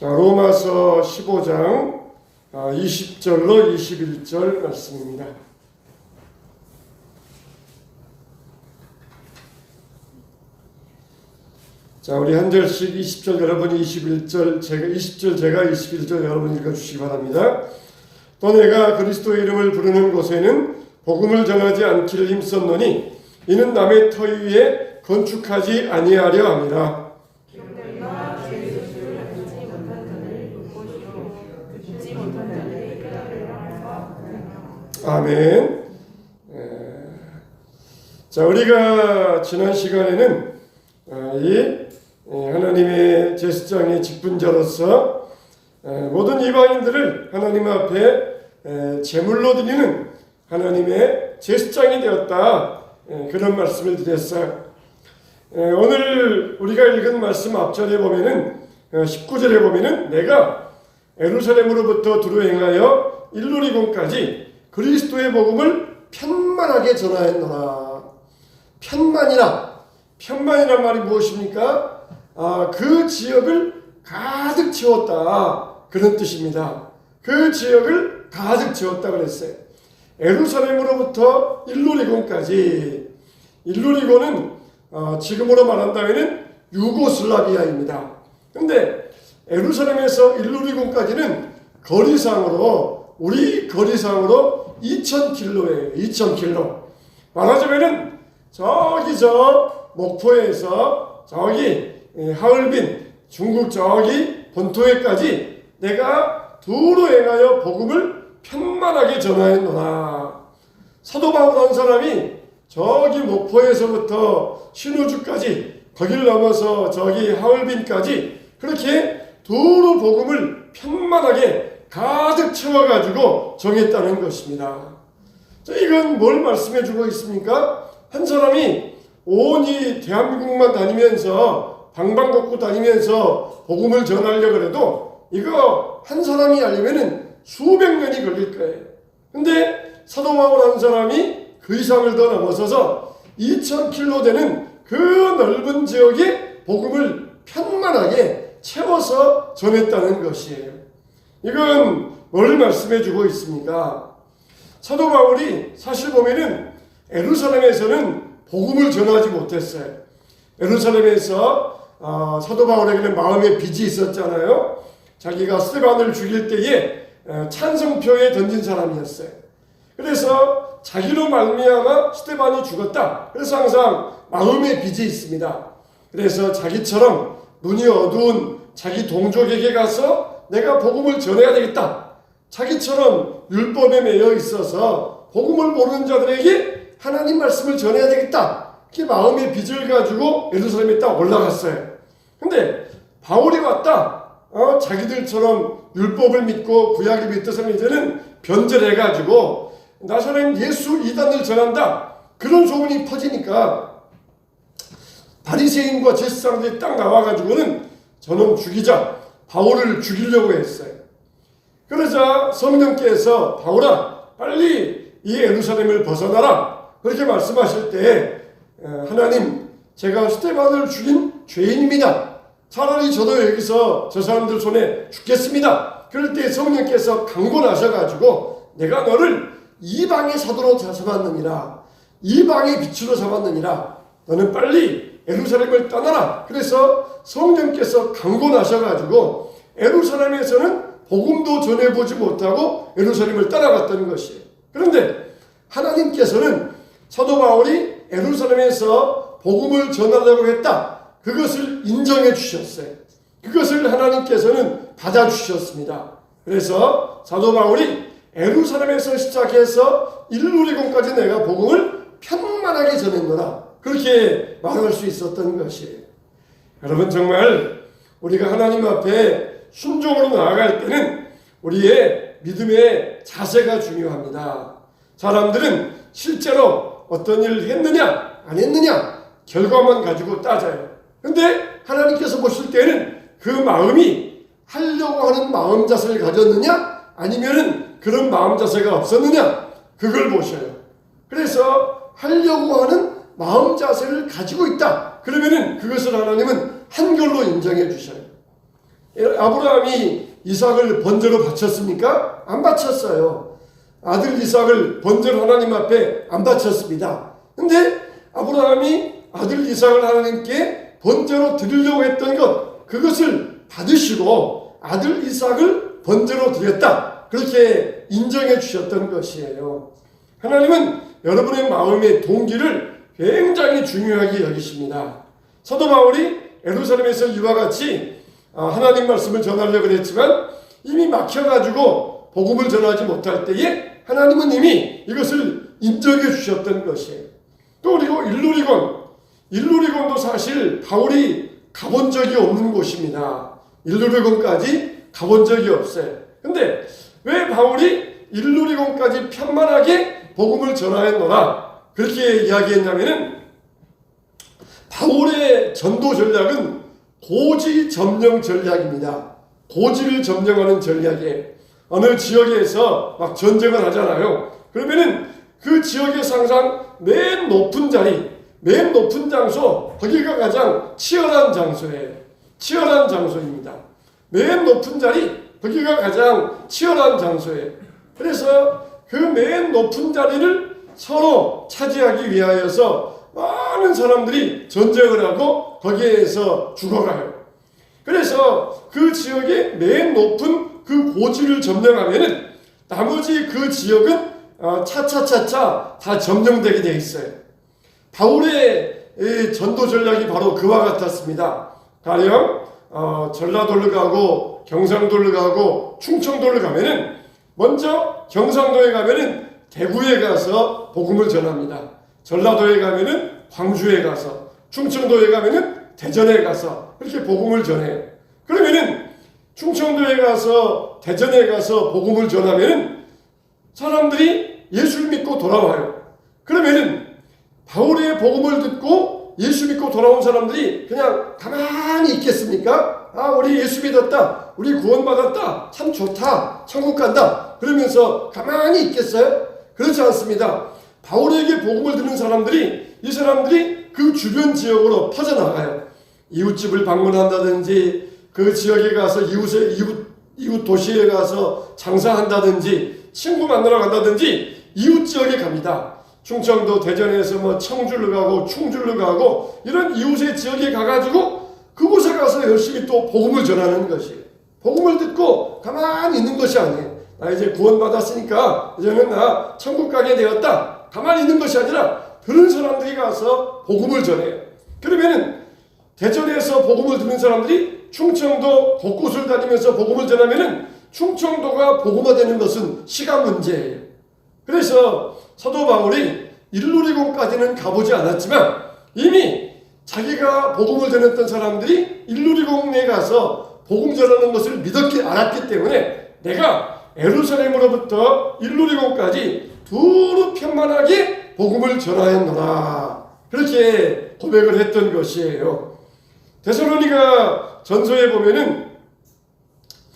자, 로마서 15장 20절로 21절 말씀입니다. 자, 우리 한 절씩 20절 여러분이 21절, 제가 20절, 제가 21절 여러분 읽어주시기 바랍니다. 또 내가 그리스도의 이름을 부르는 곳에는 복음을 전하지 않기를 힘썼노니 이는 남의 터 위에 건축하지 아니하려 함이라. 아멘. 자, 우리가 지난 시간에는 하나님의 제사장의 직분자로서 모든 이방인들을 하나님 앞에 제물로 드리는 하나님의 제사장이 되었다, 그런 말씀을 드렸어요. 오늘 우리가 읽은 말씀 앞절에 보면은 19절에 보면은 내가 예루살렘으로부터 두루 행하여 일루리곤까지 그리스도의 복음을 편만하게 전하였노라. 편만이란 말이 무엇입니까? 그 지역을 가득 채웠다, 그런 뜻입니다. 그 지역을 가득 채웠다 그랬어요. 예루살렘으로부터 일루리곤까지. 일루리곤은 지금으로 말한다면 유고슬라비아입니다. 근데 예루살렘에서 일루리곤까지는 거리상으로, 우리 거리상으로 2000km예요. 2000km. 말하자면은 저기 목포에서 저기 하얼빈, 중국 저기 본토에까지 내가 두루 행하여 복음을 편만하게 전하였노라. 사도 바울 한 사람이 저기 목포에서부터 신우주까지, 거기를 넘어서 저기 하얼빈까지 그렇게 두루 복음을 편만하게 가득 채워가지고 정했다는 것입니다. 자, 이건 뭘 말씀해주고 있습니까? 한 사람이 온 이 대한민국만 다니면서 방방곡곡 다니면서 복음을 전하려고 해도 이거 한 사람이 알려면은 수백 년이 걸릴 거예요. 근데 사도 바울 한 사람이 그 이상을 더 넘어서서 2000km 되는 그 넓은 지역에 복음을 편만하게 채워서 전했다는 것이에요. 이건 뭘 말씀해주고 있습니까? 사도 바울이 사실 보면은 예루살렘에서는 복음을 전하지 못했어요. 예루살렘에서 사도 바울에게는 마음의 빚이 있었잖아요. 자기가 스데반을 죽일 때에 찬성표에 던진 사람이었어요. 그래서 자기로 말미암아 스데반이 죽었다. 그래서 항상 마음의 빚이 있습니다. 그래서 자기처럼 눈이 어두운 자기 동족에게 가서 내가 복음을 전해야 되겠다. 자기처럼 율법에 매여 있어서 복음을 모르는 자들에게 하나님 말씀을 전해야 되겠다. 이렇게 마음의 빚을 가지고 예루살렘에 딱 올라갔어요. 근데 바울이 왔다. 자기들처럼 율법을 믿고 구약을 믿던 사람이 이제는 변절해가지고 나사렛 예수 이단을 전한다, 그런 소문이 퍼지니까 바리새인과 제사장들이 딱 나와가지고는 저놈 죽이자, 바울을 죽이려고 했어요. 그러자 성령께서 바울아 빨리 이 예루살렘을 벗어나라, 그렇게 말씀하실 때 하나님, 제가 스데반을 죽인 죄인입니다. 차라리 저도 여기서 저 사람들 손에 죽겠습니다. 그럴 때 성령께서 강권하셔가지고 내가 너를 이방의 사도로 삼았느니라, 이방의 빛으로 삼았느니라, 너는 빨리 예루살렘을 떠나라. 그래서 성령께서 강권하셔가지고 예루살렘에서는 복음도 전해보지 못하고 예루살렘을 따라갔다는 것이에요. 그런데 하나님께서는 사도 바울이 예루살렘에서 복음을 전하려고 했다, 그것을 인정해 주셨어요. 그것을 하나님께서는 받아주셨습니다. 그래서 사도 바울이 예루살렘에서 시작해서 일루리곤까지 내가 복음을 편만하게 전했노라, 그렇게 말할 수 있었던 것이에요. 여러분, 정말 우리가 하나님 앞에 순종으로 나아갈 때는 우리의 믿음의 자세가 중요합니다. 사람들은 실제로 어떤 일을 했느냐 안 했느냐 결과만 가지고 따져요. 근데 하나님께서 보실 때는 그 마음이 하려고 하는 마음 자세를 가졌느냐 아니면은 그런 마음 자세가 없었느냐, 그걸 보셔요. 그래서 하려고 하는 마음 자세를 가지고 있다, 그러면은 그것을 하나님은 한결로 인정해 주셔요. 아브라함이 이삭을 번제로 바쳤습니까? 안 바쳤어요. 아들 이삭을 번제로 하나님 앞에 안 바쳤습니다. 근데 아브라함이 아들 이삭을 하나님께 번제로 드리려고 했던 것, 그것을 받으시고 아들 이삭을 번제로 드렸다, 그렇게 인정해 주셨던 것이에요. 하나님은 여러분의 마음의 동기를 굉장히 중요하게 여기십니다. 사도 바울이 예루살렘에서 이와 같이 하나님 말씀을 전하려고 했지만 이미 막혀가지고 복음을 전하지 못할 때에 하나님은 이미 이것을 인정해 주셨던 것이에요. 또 그리고 일루리곤도 사실 바울이 가본 적이 없는 곳입니다. 일루리곤까지 가본 적이 없어요. 근데 왜 바울이 일루리곤까지 편만하게 복음을 전하였노라 그렇게 이야기했냐면은, 바울의 전도 전략은 고지 점령 전략입니다. 고지를 점령하는 전략이에요. 어느 지역에서 막 전쟁을 하잖아요. 그러면은 그 지역에서 항상 맨 높은 자리, 맨 높은 장소, 거기가 가장 치열한 장소예요. 치열한 장소입니다. 맨 높은 자리, 거기가 가장 치열한 장소예요. 그래서 그 맨 높은 자리를 서로 차지하기 위하여서 많은 사람들이 전쟁을 하고 거기에서 죽어가요. 그래서 그 지역의 맨 높은 그 고지를 점령하면은 나머지 그 지역은 차차차차 다 점령되게 되어 있어요. 바울의 전도 전략이 바로 그와 같았습니다. 가령 전라도를 가고 경상도를 가고 충청도를 가면은 먼저 경상도에 가면은 대구에 가서 복음을 전합니다. 전라도에 가면은 광주에 가서, 충청도에 가면은 대전에 가서 그렇게 복음을 전해요. 그러면은 충청도에 가서 대전에 가서 복음을 전하면은 사람들이 예수를 믿고 돌아와요. 그러면은 바울의 복음을 듣고 예수 믿고 돌아온 사람들이 그냥 가만히 있겠습니까? 우리 예수 믿었다, 우리 구원받았다, 참 좋다, 천국 간다 그러면서 가만히 있겠어요? 그렇지 않습니다. 바울에게 복음을 듣는 사람들이, 이 사람들이 그 주변 지역으로 퍼져나가요. 이웃집을 방문한다든지, 그 지역에 가서 이웃 도시에 가서 장사한다든지, 친구 만나러 간다든지 이웃 지역에 갑니다. 충청도 대전에서 청주를 가고 충주를 가고 이런 이웃의 지역에 가가지고 그곳에 가서 열심히 또 복음을 전하는 것이에요. 복음을 듣고 가만히 있는 것이 아니에요. 나 이제 구원받았으니까 이제는 나 천국 가게 되었다, 가만히 있는 것이 아니라 들은 사람들이 가서 복음을 전해요. 그러면은 대전에서 복음을 듣는 사람들이 충청도 곳곳을 다니면서 복음을 전하면은 충청도가 복음화되는 것은 시간 문제예요. 그래서 사도 바울이 일루리곤까지는 가보지 않았지만 이미 자기가 복음을 전했던 사람들이 일루리곤에 가서 복음 전하는 것을 믿었기 알았기 때문에 내가 예루살렘으로부터 일루리곤까지 두루 편만하게 복음을 전하였노라 그렇게 고백을 했던 것이에요. 데살로니가 전서에 보면은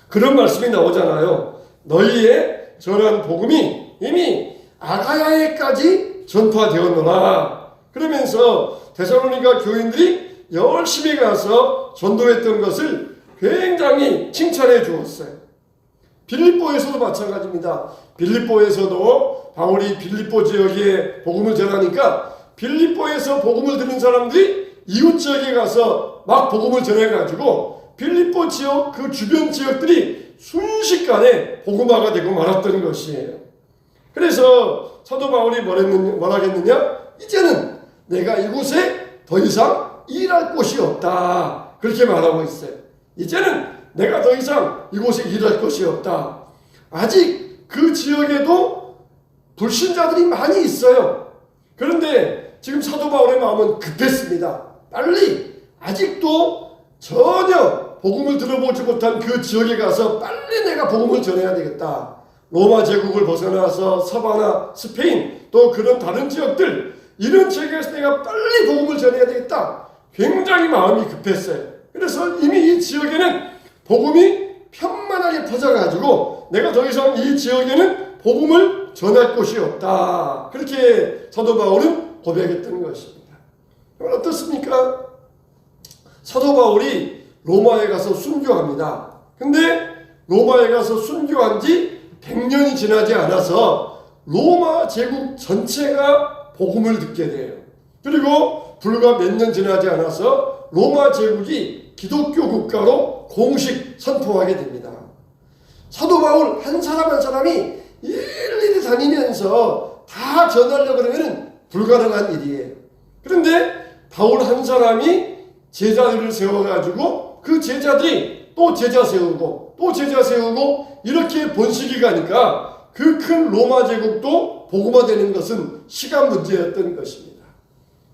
그런 말씀이 나오잖아요. 너희의 전한 복음이 이미 아가야에까지 전파되었노라. 그러면서 데살로니가 교인들이 열심히 가서 전도했던 것을 굉장히 칭찬해 주었어요. 빌립보에서도 마찬가지입니다. 빌립보에서도 바울이 빌립보 지역에 복음을 전하니까 빌립보에서 복음을 듣는 사람들이 이웃 지역에 가서 막 복음을 전해가지고 빌립보 지역 그 주변 지역들이 순식간에 복음화가 되고 말았던 것이에요. 그래서 사도 바울이 뭐라 했느냐? 이제는 내가 이곳에 더 이상 일할 곳이 없다 그렇게 말하고 있어요. 이제는 내가 더 이상 이곳에 일할 것이 없다. 아직 그 지역에도 불신자들이 많이 있어요. 그런데 지금 사도 바울의 마음은 급했습니다. 빨리, 아직도 전혀 복음을 들어보지 못한 그 지역에 가서 빨리 내가 복음을 전해야 되겠다. 로마 제국을 벗어나서 서바나, 스페인, 또 그런 다른 지역들, 이런 지역에서 내가 빨리 복음을 전해야 되겠다. 굉장히 마음이 급했어요. 그래서 이미 이 지역에는 복음이 편만하게 퍼져가지고 내가 더 이상 이 지역에는 복음을 전할 곳이 없다. 그렇게 사도 바울은 고백했던 것입니다. 어떻습니까? 사도 바울이 로마에 가서 순교합니다. 근데 로마에 가서 순교한 지 100년이 지나지 않아서 로마 제국 전체가 복음을 듣게 돼요. 그리고 불과 몇 년 지나지 않아서 로마 제국이 기독교 국가로 공식 선포하게 됩니다. 사도 바울 한 사람 한 사람이 일일이 다니면서 다 전하려고 그러면 불가능한 일이에요. 그런데 바울 한 사람이 제자들을 세워가지고 그 제자들이 또 제자 세우고 또 제자 세우고 이렇게 번식이 가니까 그 큰 로마 제국도 복음화되는 것은 시간 문제였던 것입니다.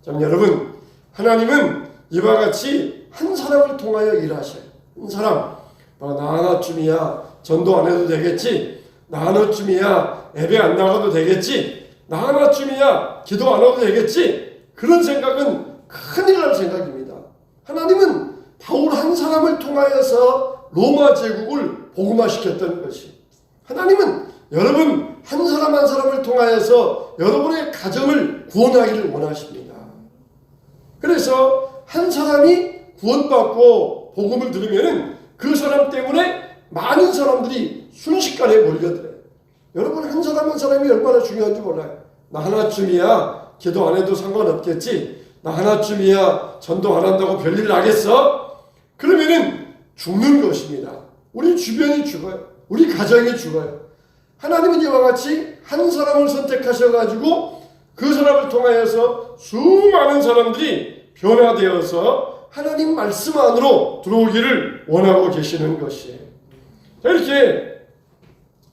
자, 여러분, 하나님은 이와 같이 한 사람을 통하여 일하셔요. 한 사람, 나 하나쯤이야 전도 안 해도 되겠지, 나 하나쯤이야 예배 안 나가도 되겠지, 나 하나쯤이야 기도 안 해도 되겠지, 그런 생각은 큰일 날 생각입니다. 하나님은 바울 한 사람을 통하여서 로마 제국을 복음화시켰던 것이, 하나님은 여러분 한 사람 한 사람을 통하여서 여러분의 가정을 구원하기를 원하십니다. 그래서 한 사람이 구원받고 복음을 들으면 그 사람 때문에 많은 사람들이 순식간에 몰려들어요. 여러분 한 사람 한 사람이 얼마나 중요한지 몰라요. 나 하나쯤이야 기도 안 해도 상관없겠지, 나 하나쯤이야 전도 안 한다고 별일 나겠어? 그러면은 죽는 것입니다. 우리 주변이 죽어요. 우리 가정이 죽어요. 하나님은 이와 같이 한 사람을 선택하셔가지고 그 사람을 통하여서 수많은 사람들이 변화되어서 하나님 말씀 안으로 들어오기를 원하고 계시는 것이에요. 이렇게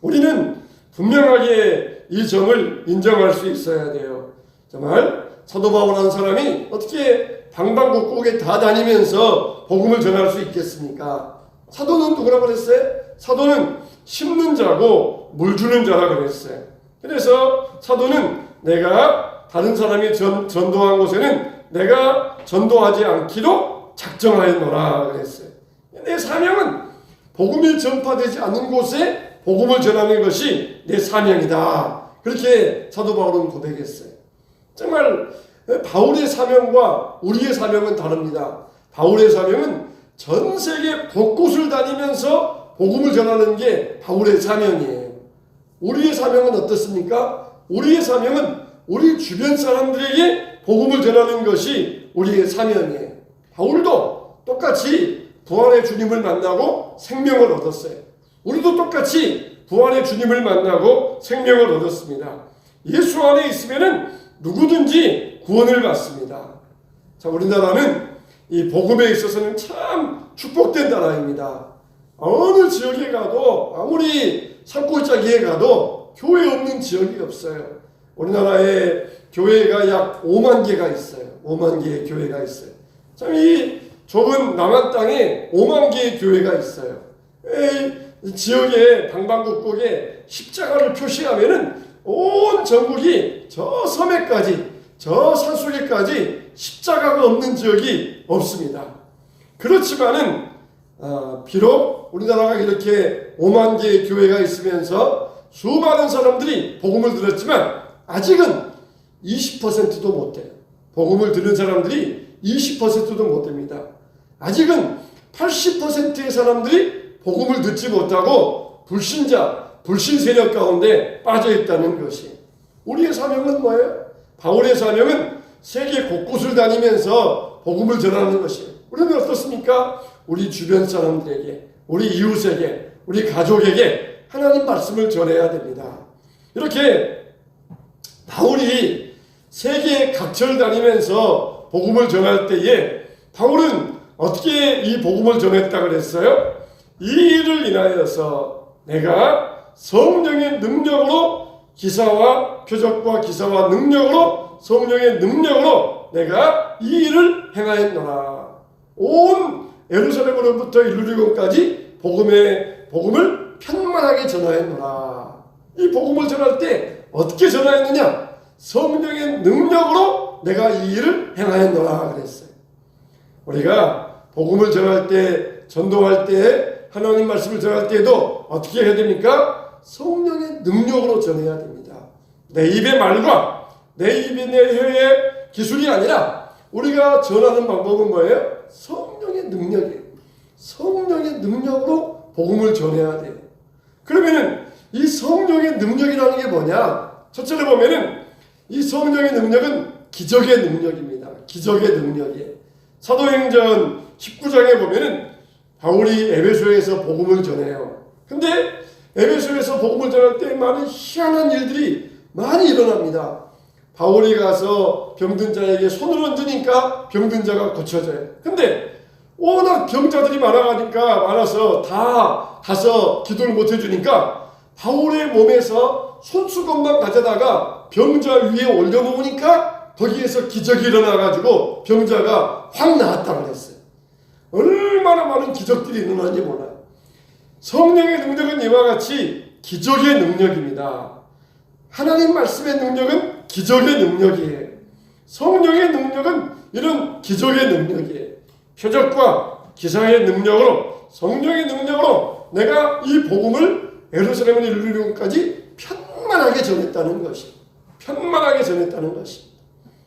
우리는 분명하게 이 점을 인정할 수 있어야 돼요. 정말 사도 바울 한 사람이 어떻게 방방곡곡에 다 다니면서 복음을 전할 수 있겠습니까? 사도는 누구라고 그랬어요? 사도는 심는 자고 물 주는 자라 그랬어요. 그래서 사도는 내가 다른 사람이 전도한 곳에는 내가 전도하지 않기로 작정하였노라 그랬어요. 내 사명은 복음이 전파되지 않는 곳에 복음을 전하는 것이 내 사명이다. 그렇게 사도 바울은 고백했어요. 정말 바울의 사명과 우리의 사명은 다릅니다. 바울의 사명은 전 세계 곳곳을 다니면서 복음을 전하는 게 바울의 사명이에요. 우리의 사명은 어떻습니까? 우리의 사명은 우리 주변 사람들에게 복음을 전하는 것이 우리의 사명이에요. 바울도 똑같이 부활의 주님을 만나고 생명을 얻었어요. 우리도 똑같이 부활의 주님을 만나고 생명을 얻었습니다. 예수 안에 있으면은 누구든지 구원을 받습니다. 자, 우리나라는 이 복음에 있어서는 참 축복된 나라입니다. 어느 지역에 가도, 아무리 산골짜기에 가도 교회 없는 지역이 없어요. 우리나라에 교회가 약 5만 개가 있어요. 5만 개의 교회가 있어요. 참 이 좁은 남한 땅에 5만 개의 교회가 있어요. 이 지역의 방방곡곡에 십자가를 표시하면은 온 전국이 저 섬에까지, 저 산속에까지 십자가가 없는 지역이 없습니다. 그렇지만은 비록 우리나라가 이렇게 5만 개의 교회가 있으면서 수많은 사람들이 복음을 들었지만 아직은 20%도 못 돼요. 복음을 듣는 사람들이 20%도 못 됩니다. 아직은 80%의 사람들이 복음을 듣지 못하고 불신자, 불신 세력 가운데 빠져 있다는 것이. 우리의 사명은 뭐예요? 바울의 사명은 세계 곳곳을 다니면서 복음을 전하는 것이에요. 우리는 어떻습니까? 우리 주변 사람들에게, 우리 이웃에게, 우리 가족에게 하나님 말씀을 전해야 됩니다. 이렇게 바울이 세계 각처를 다니면서 복음을 전할 때에 바울은 어떻게 이 복음을 전했다 그랬어요? 이 일을 인하여서 내가 성령의 능력으로 기사와 표적과 기사와 능력으로 성령의 능력으로 내가 이 일을 행하였노라. 온 예루살렘으로부터 일루리곤까지 복음을 편만하게 전하였노라. 이 복음을 전할 때 어떻게 전하였느냐? 성령의 능력으로 내가 이 일을 행하였노라 그랬어요. 우리가 복음을 전할 때, 전도할 때, 하나님 말씀을 전할 때에도 어떻게 해야 됩니까? 성령의 능력으로 전해야 됩니다. 내 입의 말과 내 입의 내 혀의 기술이 아니라 우리가 전하는 방법은 뭐예요? 성령의 능력이에요. 성령의 능력으로 복음을 전해야 돼요. 그러면은 이 성령의 능력이라는 게 뭐냐? 첫째로 보면은 이 성령의 능력은 기적의 능력입니다. 기적의 능력이에요. 사도행전 19장에 보면은 바울이 에베소에서 복음을 전해요. 근데 에베소에서 복음을 전할 때 많은 희한한 일들이 많이 일어납니다. 바울이 가서 병든 자에게 손을 얹으니까 병든 자가 고쳐져요. 근데 워낙 병자들이 많아서 다 가서 기도를 못 해주니까 바울의 몸에서 손수건만 가져다가 병자 위에 올려놓으니까 거기에서 기적이 일어나가지고 병자가 확 나았다고 그랬어요. 얼마나 많은 기적들이 일어나는지 몰라요. 성령의 능력은 이와 같이 기적의 능력입니다. 하나님 말씀의 능력은 기적의 능력이에요. 성령의 능력은 이런 기적의 능력이에요. 표적과 기사의 능력으로, 성령의 능력으로 내가 이 복음을 예루살렘을 이루기까지 편만하게 전했다는 것이, 편만하게 전했다는 것이.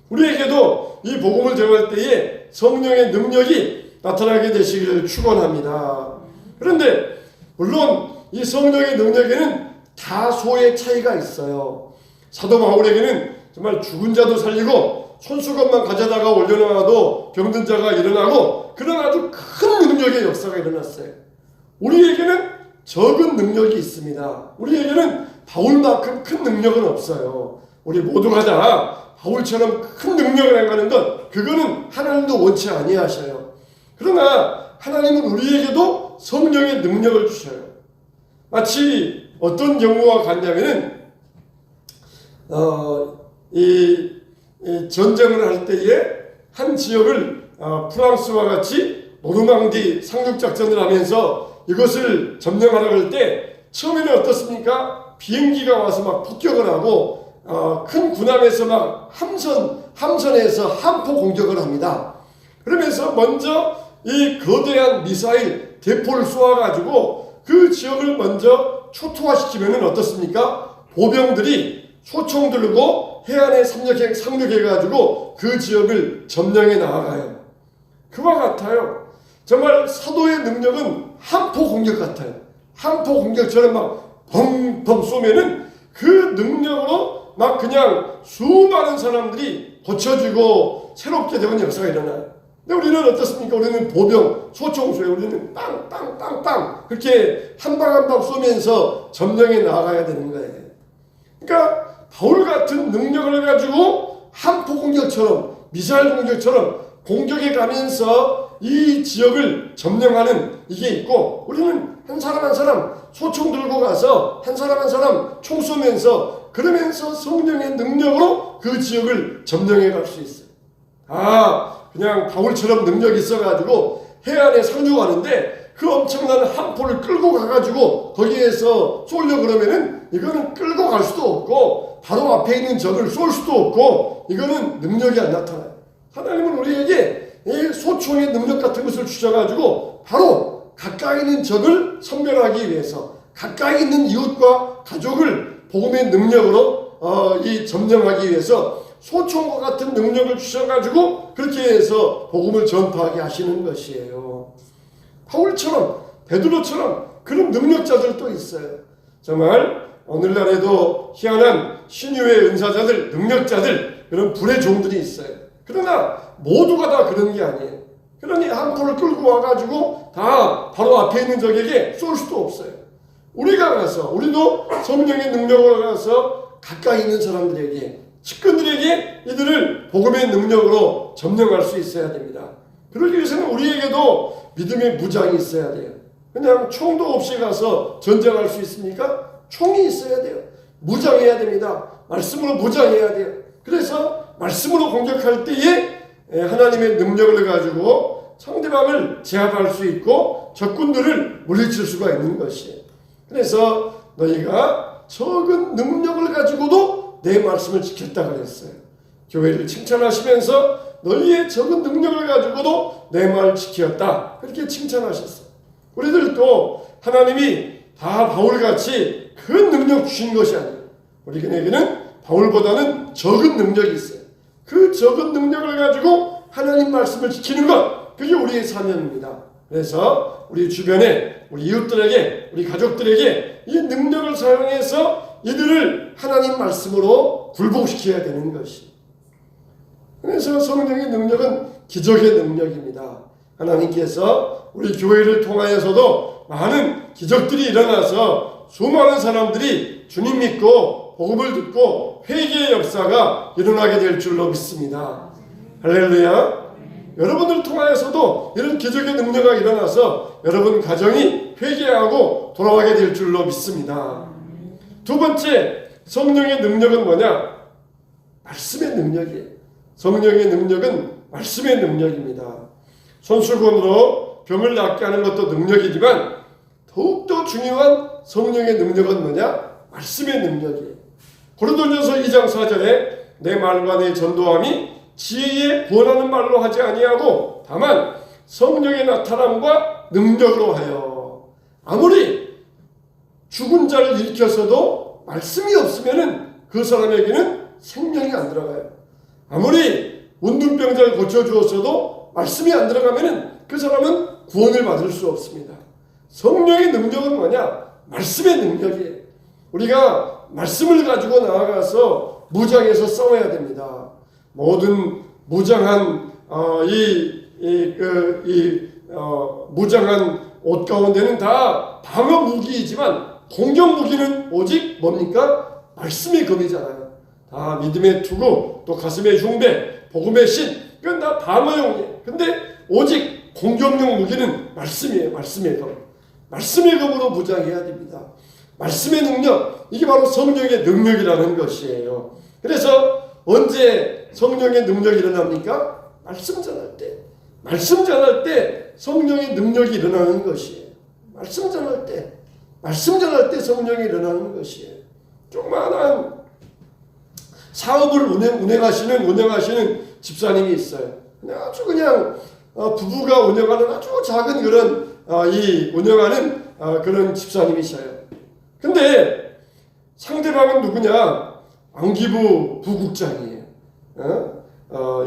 우리에게도 이 복음을 전할 때에 성령의 능력이 나타나게 되시기를 축원합니다. 그런데 물론 이 성령의 능력에는 다소의 차이가 있어요. 사도 바울에게는 정말 죽은 자도 살리고 손수건만 가져다가 올려놔도 병든 자가 일어나고 그런 아주 큰 능력의 역사가 일어났어요. 우리에게는 적은 능력이 있습니다. 우리에게는 바울만큼 큰 능력은 없어요. 우리 모두가 다 바울처럼 큰 능력을 행하는 것, 그거는 하나님도 원치 아니하셔요. 그러나 하나님은 우리에게도 성령의 능력을 주셔요. 마치 어떤 경우와 같냐면은 이 전쟁을 할 때에 한 지역을 프랑스와 같이 노르망디 상륙작전을 하면서 이것을 점령하려고 할 때 처음에는 어떻습니까? 비행기가 와서 막 폭격을 하고 큰 군함에서 막 함선에서 함포 공격을 합니다. 그러면서 먼저 이 거대한 미사일 대포를 쏘아가지고 그 지역을 먼저 초토화시키면 어떻습니까? 보병들이 소총 들고 해안에 상륙해가지고 그 지역을 점령해 나아가요. 그와 같아요. 정말 사도의 능력은 함포 공격 같아요. 함포 공격처럼 막 펑펑 쏘면은 그 능력으로 막 그냥 수많은 사람들이 고쳐지고 새롭게 되는 역사가 일어나요. 근데 우리는 어떻습니까? 우리는 보병, 소총수에 우리는 빵빵빵빵 그렇게 한 방 한 방 쏘면서 점령해 나아가야 되는 거예요. 그러니까 바울 같은 능력을 가지고 함포 공격처럼 미사일 공격처럼 공격해 가면서 이 지역을 점령하는 이게 있고, 우리는 한 사람 한 사람 소총 들고 가서 한 사람 한 사람 총 쏘면서 그러면서 성령의 능력으로 그 지역을 점령해 갈 수 있어요. 그냥 바울처럼 능력이 있어가지고 해안에 상륙하는데 그 엄청난 함포를 끌고 가가지고 거기에서 쏠려 그러면은 이거는 끌고 갈 수도 없고 바로 앞에 있는 적을 쏠 수도 없고 이거는 능력이 안 나타나요. 하나님은 우리에게 이 소총의 능력 같은 것을 주셔가지고 바로 가까이 있는 적을 선별하기 위해서 가까이 있는 이웃과 가족을 복음의 능력으로 이 점령하기 위해서 소총과 같은 능력을 주셔가지고 그렇게 해서 복음을 전파하게 하시는 것이에요. 바울처럼 베드로처럼 그런 능력자들도 있어요. 정말 오늘날에도 희한한 신유의 은사자들, 능력자들, 그런 불의 종들이 있어요. 그러나 모두가 다 그런 게 아니에요. 그러니 함포를 끌고 와가지고 다 바로 앞에 있는 적에게 쏠 수도 없어요. 우리가 가서, 우리도 성령의 능력으로 가서 가까이 있는 사람들에게, 측근들에게 이들을 복음의 능력으로 점령할 수 있어야 됩니다. 그러기 위해서는 우리에게도 믿음의 무장이 있어야 돼요. 그냥 총도 없이 가서 전쟁할 수 있습니까? 총이 있어야 돼요. 무장해야 됩니다. 말씀으로 무장해야 돼요. 그래서 말씀으로 공격할 때에 하나님의 능력을 가지고 상대방을 제압할 수 있고 적군들을 물리칠 수가 있는 것이에요. 그래서 너희가 적은 능력을 가지고도 내 말씀을 지켰다 그랬어요. 교회를 칭찬하시면서 너희의 적은 능력을 가지고도 내 말을 지켰다, 그렇게 칭찬하셨어요. 우리들도 하나님이 다 바울같이 큰 능력 주신 것이 아니에요. 우리에게는 바울보다는 적은 능력이 있어요. 그 적은 능력을 가지고 하나님 말씀을 지키는 것, 그게 우리의 사명입니다. 그래서 우리 주변에 우리 이웃들에게 우리 가족들에게 이 능력을 사용해서 이들을 하나님 말씀으로 굴복시켜야 되는 것이. 그래서 성령의 능력은 기적의 능력입니다. 하나님께서 우리 교회를 통하여서도 많은 기적들이 일어나서 수많은 사람들이 주님 믿고 복음을 듣고 회개의 역사가 일어나게 될 줄로 믿습니다. 할렐루야. 여러분을 통하여서도 이런 기적의 능력이 일어나서 여러분 가정이 회개하고 돌아가게 될 줄로 믿습니다. 두 번째, 성령의 능력은 뭐냐? 말씀의 능력이에요. 성령의 능력은 말씀의 능력입니다. 손수건으로 병을 낫게 하는 것도 능력이지만 더욱더 중요한 성령의 능력은 뭐냐? 말씀의 능력이에요. 고린도전서 2장 4절에 내 말과 내 전도함이 지혜에 구원하는 말로 하지 아니하고 다만 성령의 나타남과 능력으로 하여. 아무리 죽은 자를 일으켰어도 말씀이 없으면 그 사람에게는 생명이 안 들어가요. 아무리 문둥병자를 고쳐주었어도 말씀이 안 들어가면 그 사람은 구원을 받을 수 없습니다. 성령의 능력은 뭐냐? 말씀의 능력이에요. 우리가 말씀을 가지고 나아가서 무장해서 싸워야 됩니다. 모든 무장한 무장한 옷 가운데는 다 방어 무기이지만 공격 무기는 오직 뭡니까? 말씀의 검이잖아요. 다 믿음의 투구, 또 가슴의 흉배, 복음의 신, 그건 다 방어용이에요. 근데 오직 공격용 무기는 말씀이에요. 말씀의 검. 말씀의 검으로 무장해야 됩니다. 말씀의 능력, 이게 바로 성령의 능력이라는 것이에요. 그래서 언제 성령의 능력이 일어납니까? 말씀 전할 때. 말씀 전할 때 성령의 능력이 일어나는 것이에요. 말씀 전할 때. 말씀 전할 때 성령이 일어나는 것이에요. 조그마한 사업을 운영하시는 집사님이 있어요. 아주 그냥 부부가 운영하는 아주 작은 그런 운영하는 그런 집사님이셔요. 근데 상대방은 누구냐? 안기부 부국장이에요.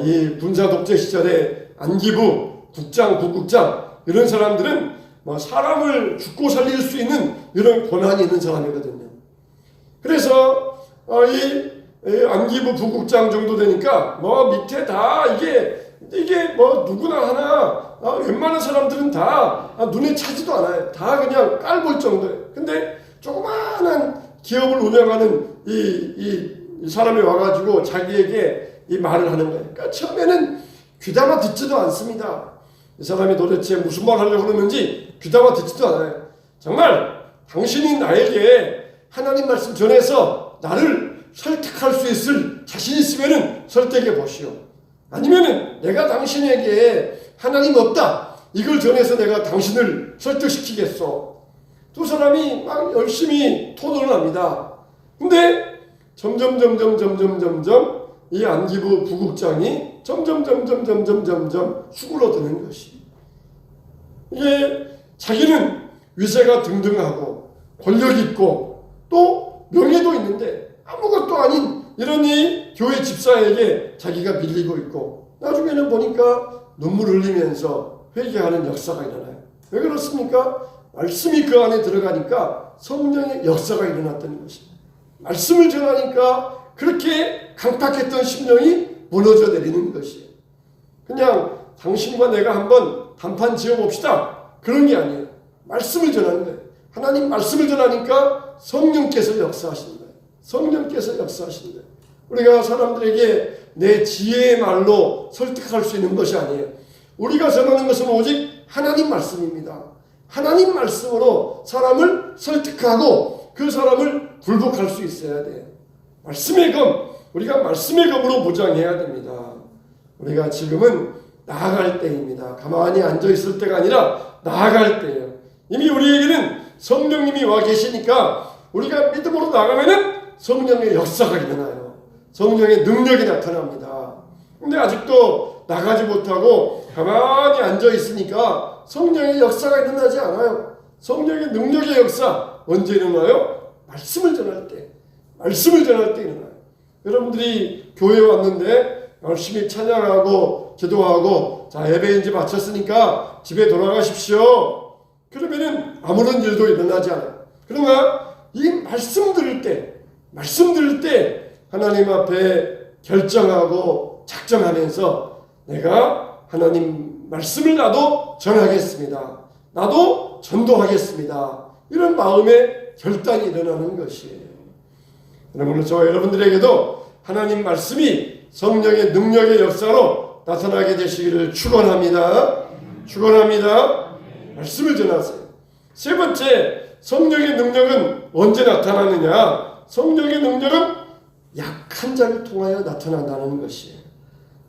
이 군사 독재 시절에 안기부 국장, 부국장 이런 사람들은 사람을 죽고 살릴 수 있는 이런 권한이 있는 사람이거든요. 그래서 이 안기부 부국장 정도 되니까 밑에 다 이게 누구나 하나 웬만한 사람들은 다 눈에 차지도 않아요. 다 그냥 깔볼 정도예요. 근데 조그마한 기업을 운영하는 이 사람이 와가지고 자기에게 이 말을 하는 거예요. 그러니까 처음에는 귀담아 듣지도 않습니다. 이 사람이 도대체 무슨 말 하려고 그러는지 귀담아 듣지도 않아요. 정말 당신이 나에게 하나님 말씀 전해서 나를 설득할 수 있을 자신 있으면은 설득해 보시오. 아니면은 내가 당신에게 하나님 없다 이걸 전해서 내가 당신을 설득시키겠소. 두 사람이 막 열심히 토론을 합니다. 근데 점점 이 안기부 부국장이 점점 수그러드는 것이. 이게 자기는 위세가 등등하고 권력 있고 또 명예도 있는데 아무것도 아닌 이런 이 교회 집사에게 자기가 밀리고 있고 나중에는 보니까 눈물 흘리면서 회개하는 역사가 일어나요. 왜 그렇습니까? 말씀이 그 안에 들어가니까 성령의 역사가 일어났다는 것입니다. 말씀을 전하니까 그렇게 강팍했던 심령이 무너져 내리는 것이에요. 그냥 당신과 내가 한번 단판 지어봅시다. 그런 게 아니에요. 말씀을 전하는 거예요. 하나님 말씀을 전하니까 성령께서 역사하시는 거예요. 성령께서 역사하시는 거예요. 우리가 사람들에게 내 지혜의 말로 설득할 수 있는 것이 아니에요. 우리가 전하는 것은 오직 하나님 말씀입니다. 하나님 말씀으로 사람을 설득하고 그 사람을 굴복할 수 있어야 돼요. 말씀의 검, 우리가 말씀의 검으로 무장해야 됩니다. 우리가 지금은 나아갈 때입니다. 가만히 앉아있을 때가 아니라 나아갈 때예요. 이미 우리에게는 성령님이 와 계시니까 우리가 믿음으로 나가면은 성령의 역사가 일어나요. 성령의 능력이 나타납니다. 근데 아직도 나가지 못하고 가만히 앉아있으니까 성령의 역사가 일어나지 않아요. 성령의 능력의 역사 언제 일어나요? 말씀을 전할 때. 말씀을 전할 때 일어나요. 여러분들이 교회에 왔는데 열심히 찬양하고 기도하고 자, 예배 이제 마쳤으니까 집에 돌아가십시오. 그러면은 아무런 일도 일어나지 않아요. 그러나 이 말씀 들을 때 하나님 앞에 결정하고 작정하면서 내가 하나님 말씀을 나도 전하겠습니다. 나도 전도하겠습니다. 이런 마음의 결단이 일어나는 것이에요. 여러분, 저와 여러분들에게도 하나님 말씀이 성령의 능력의 역사로 나타나게 되시기를 축원합니다. 축원합니다. 말씀을 전하세요. 세 번째, 성령의 능력은 언제 나타나느냐? 성령의 능력은 약한 자를 통하여 나타난다는 것이에요.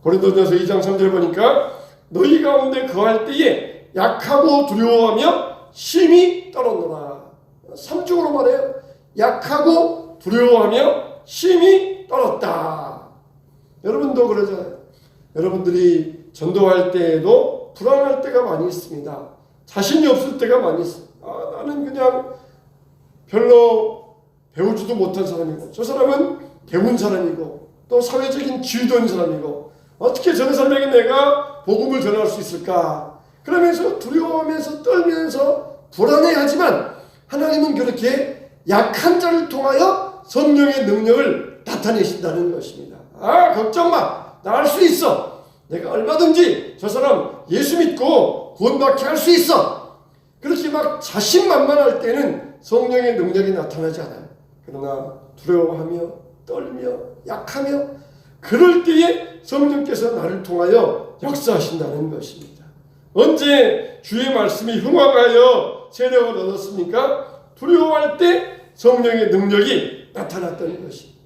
고린도전서 2장 3절 보니까 너희 가운데 거할 때에 약하고 두려워하며 심히 떨었노라. 3중으로 말해요. 약하고 두려워하며 심히 떨었다. 여러분도 그러잖아요. 여러분들이 전도할 때에도 불안할 때가 많이 있습니다. 자신이 없을 때가 많이 있어요. 나는 그냥 별로 배우지도 못한 사람이고, 저 사람은 배운 사람이고, 또 사회적인 지위도 있는 사람이고, 어떻게 저런 사람에게 내가 복음을 전할 수 있을까? 그러면서 두려워하면서 떨면서 불안해하지만 하나님은 그렇게 약한 자를 통하여 성령의 능력을 나타내신다는 것입니다. 걱정 마. 나 할 수 있어. 내가 얼마든지 저 사람 예수 믿고 구원받게 할 수 있어. 그렇게 막 자신만만할 때는 성령의 능력이 나타나지 않아요. 그러나 두려워하며 떨며 약하며 그럴 때에 성령께서 나를 통하여 역사하신다는 것입니다. 언제 주의 말씀이 흥황하여 세력을 얻었습니까? 두려워할 때 성령의 능력이 나타났다는 것입니다.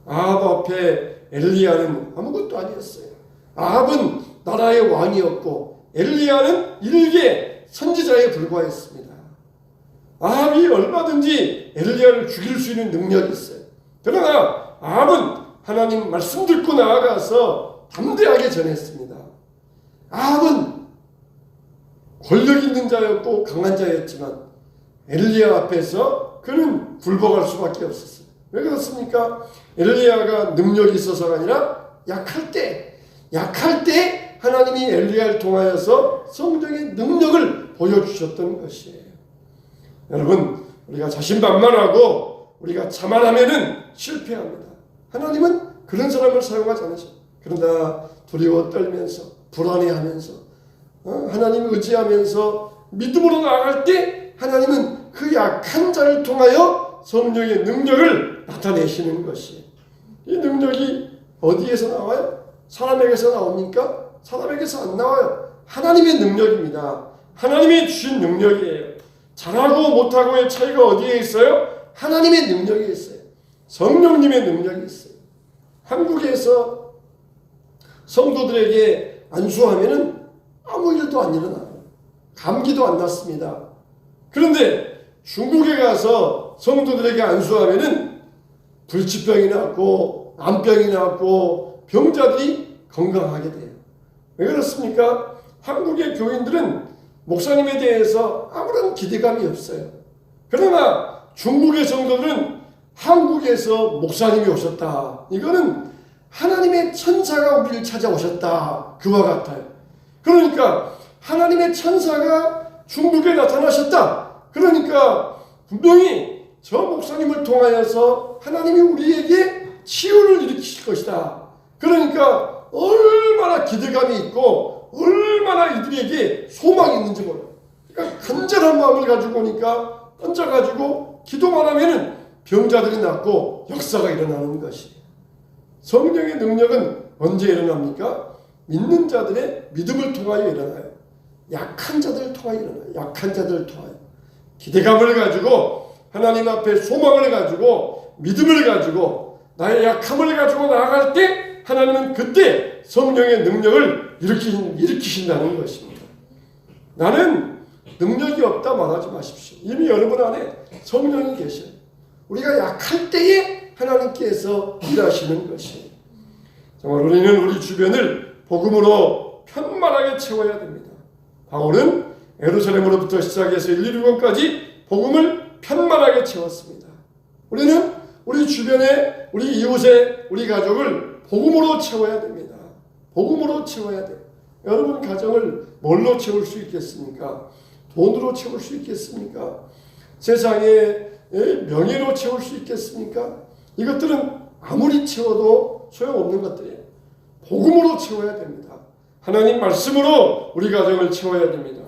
아합 앞에 엘리야는 아무것도 아니었어요. 아합은 나라의 왕이었고 엘리야는 일개 선지자에 불과했습니다. 아합이 얼마든지 엘리야를 죽일 수 있는 능력이 있어요. 그러나 아합은 하나님 말씀 듣고 나아가서 담대하게 전했습니다. 아합은 권력 있는 자였고 강한 자였지만 엘리야 앞에서 그는 굴복할 수밖에 없었어요. 왜 그렇습니까? 엘리야가 능력이 있어서가 아니라 약할 때 하나님이 엘리야를 통하여서 성령의 능력을 보여주셨던 것이에요. 여러분, 우리가 자신만만하고 우리가 자만하면은 실패합니다. 하나님은 그런 사람을 사용하지 않으셔. 그러나 두려워 떨면서 불안해하면서 하나님을 의지하면서 믿음으로 나아갈 때 하나님은 그 약한 자를 통하여 성령의 능력을 나타내시는 것이에요. 이 능력이 어디에서 나와요? 사람에게서 나옵니까? 사람에게서 안 나와요. 하나님의 능력입니다. 하나님이 주신 능력이에요. 잘하고 못하고의 차이가 어디에 있어요? 하나님의 능력이 있어요. 성령님의 능력이 있어요. 한국에서 성도들에게 안수하면은 아무 일도 안 일어나요. 감기도 안 났습니다. 그런데 중국에 가서 성도들에게 안수하면은 불치병이 났고 암병이 났고 병자들이 건강하게 돼요. 왜 그렇습니까? 한국의 교인들은 목사님에 대해서 아무런 기대감이 없어요. 그러나 중국의 성도들은 한국에서 목사님이 오셨다. 이거는 하나님의 천사가 우리를 찾아오셨다. 그와 같아요. 그러니까 하나님의 천사가 중국에 나타나셨다. 그러니까 분명히 저 목사님을 통하여서 하나님이 우리에게 치유를 일으키실 것이다. 그러니까 얼마나 기대감이 있고 얼마나 이들에게 소망이 있는지 몰라요. 그러니까 간절한 마음을 가지고 오니까 던져가지고 기도만 하면은 병자들이 낫고 역사가 일어나는 것이에요. 성령의 능력은 언제 일어납니까? 믿는 자들의 믿음을 통하여 일어나요. 약한 자들을 통하여 일어나요. 약한 자들을 통하여. 기대감을 가지고 하나님 앞에 소망을 가지고 믿음을 가지고 나의 약함을 가지고 나아갈 때 하나님은 그때 성령의 능력을 일으키신다는 것입니다. 나는 능력이 없다 말하지 마십시오. 이미 여러분 안에 성령이 계셔요. 우리가 약할 때에 하나님께서 일하시는 것이에요. 정말 우리는 우리 주변을 복음으로 편만하게 채워야 됩니다. 바울은 예루살렘으로부터 시작해서 1,2,6권까지 복음을 편만하게 채웠습니다. 우리는 우리 주변에 우리 이웃에 우리 가족을 복음으로 채워야 됩니다. 복음으로 채워야 돼요. 여러분 가정을 뭘로 채울 수 있겠습니까? 돈으로 채울 수 있겠습니까? 세상의 명예로 채울 수 있겠습니까? 이것들은 아무리 채워도 소용없는 것들이에요. 복음으로 채워야 됩니다. 하나님 말씀으로 우리 가정을 채워야 됩니다.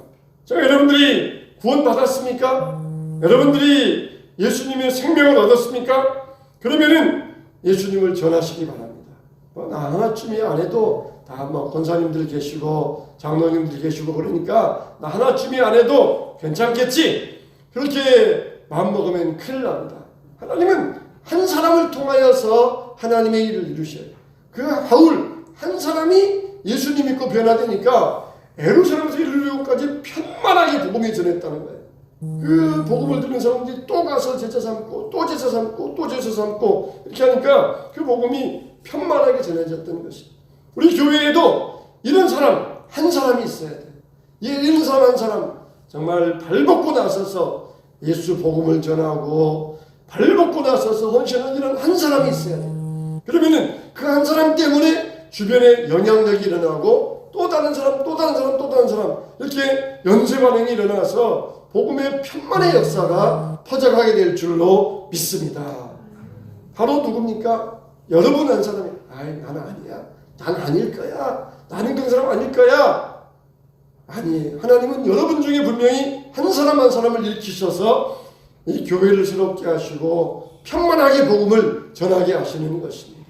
자, 여러분들이 구원받았습니까? 여러분들이 예수님의 생명을 얻었습니까? 그러면은 예수님을 전하시기 바랍니다. 나 하나쯤이 안 해도 다 권사님들 계시고 장로님들 계시고 그러니까 나 하나쯤이 안 해도 괜찮겠지. 그렇게 마음먹으면 큰일 납니다. 하나님은 한 사람을 통하여서 하나님의 일을 이루셔요. 그 바울 한 사람이 예수님 믿고 변화되니까 예루살렘에서 이르기까지 편만하게 복음이 전했다는 거예요. 그 복음을 듣는 사람들이 또 가서 제자 삼고 또 제자 삼고 또 제자 삼고 이렇게 하니까 그 복음이 편만하게 전해졌던 것입니다. 우리 교회에도 이런 사람 한 사람이 있어야 돼요. 이런 사람 한 사람 정말 발벗고 나서서 예수 복음을 전하고 발벗고 나서서 헌신하는 이런 한 사람이 있어야 돼요. 그러면은 그 한 사람 때문에 주변에 영향력이 일어나고 또 다른 사람 또 다른 사람 또 다른 사람 이렇게 연쇄 반응이 일어나서 복음의 편만의 역사가 퍼져가게 될 줄로 믿습니다. 바로 누굽니까? 여러분 한 사람이 나는 아니야. 난 아닐 거야. 나는 그런 사람 아닐 거야. 아니, 하나님은 여러분 중에 분명히 한 사람 한 사람을 일으키셔서 이 교회를 새롭게 하시고 평만하게 복음을 전하게 하시는 것입니다.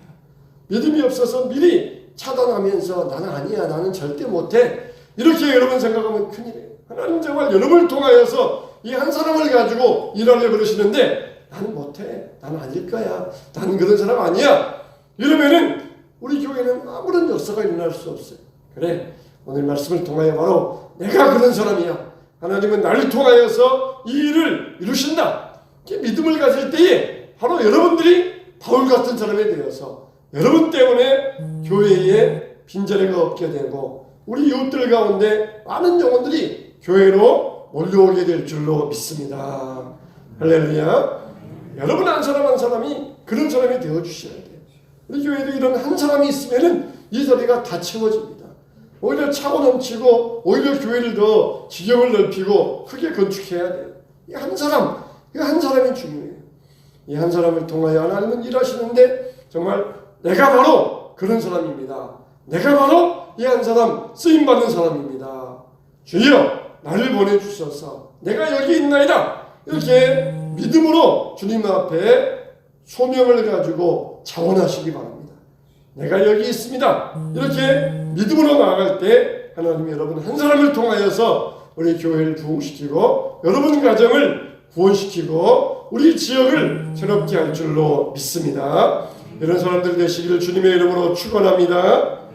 믿음이 없어서 미리 차단하면서 나는 아니야. 나는 절대 못해. 이렇게 여러분 생각하면 큰일이에요. 하나님 정말 여러분을 통하여서 이 한 사람을 가지고 일하려 그러시는데 나는 못해. 나는 아닐 거야. 나는 그런 사람 아니야. 이러면은 우리 교회는 아무런 역사가 일어날 수 없어요. 그래, 오늘 말씀을 통하여 바로 내가 그런 사람이야. 하나님은 나를 통하여서 이 일을 이루신다. 이렇게 믿음을 가질 때에 바로 여러분들이 바울 같은 사람이 되어서 여러분 때문에 교회에 빈자리가 없게 되고 우리 이웃들 가운데 많은 영혼들이 교회로 몰려오게 될 줄로 믿습니다. 할렐루야. 여러분 한 사람 한 사람이 그런 사람이 되어주셔야 돼요. 우리 교회도 이런 한 사람이 있으면은 이 자리가 다 채워집니다. 오히려 차고 넘치고 오히려 교회를 더 지경을 넓히고 크게 건축해야 돼요. 이 한 사람, 이 한 사람이 중요해요. 이 한 사람을 통하여 하나님은 일하시는데 정말 내가 바로 그런 사람입니다. 내가 바로 이 한 사람 쓰임받는 사람입니다. 주여 나를 보내주셔서 내가 여기 있나이다. 이렇게 믿음으로 주님 앞에 소명을 가지고 자원하시기 바랍니다. 내가 여기 있습니다. 이렇게 믿음으로 나아갈 때 하나님이 여러분 한 사람을 통하여서 우리 교회를 부흥시키고 여러분 가정을 구원시키고 우리 지역을 새롭게 할 줄로 믿습니다. 이런 사람들 되시기를 주님의 이름으로 축원합니다.